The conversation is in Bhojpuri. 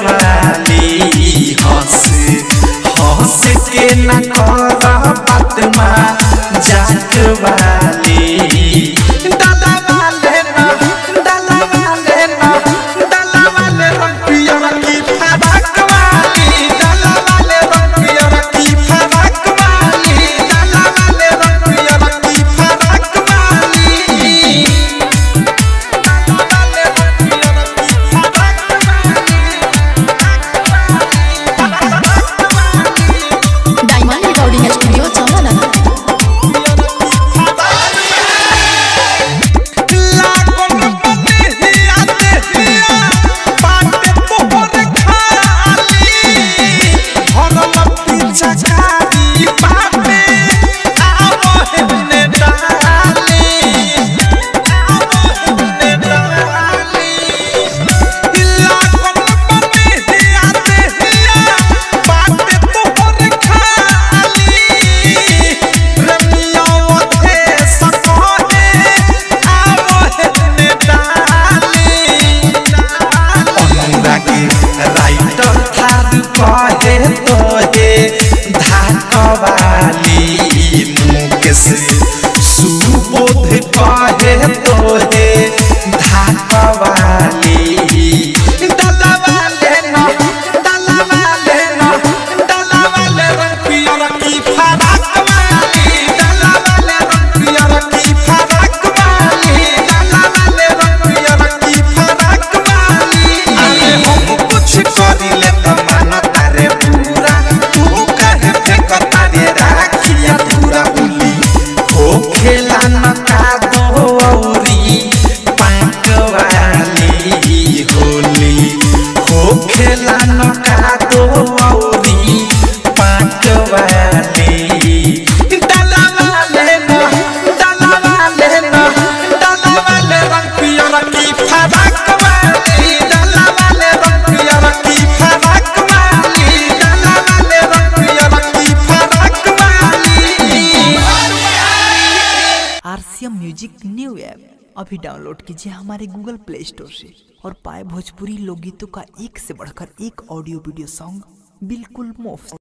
वाली हंस हंस के न कर बात मजाक वाली डाला वाले रंग पियर की फराक वाली डाला वाले रंग पियर की फराक वाली डाला वाले रंग पियर की फराक वाली डायमंड रिकॉर्डिंग स्टूडियो चंदन। सुबोध कहे तोहे धाका वाली डाला वाले रंग पियर की फराक वाली डाला वाले रंग पियर की फराक वाली डाला वाले रंग पियर की फराक वाली अरे हम कुछ करिले त मानता रे पूरा तू कहे फेंकता रे राखिया पूरा उली हो खेला न का दो औरी पाक वाली होली हो खेला न का दो औरी पाक वाली डाला वाले रंग पियर की फराक वाली डाला वाले रंग पियर की फराक वाली डाला वाले रंग पियर की फराक वाली। आरसीएम म्यूजिक न्यू ऐप अभी डाउनलोड कीजिए हमारे गूगल प्ले स्टोर से और पाए भोजपुरी लोकगीतों का एक से बढ़कर एक ऑडियो वीडियो सॉन्ग बिल्कुल मुफ्त।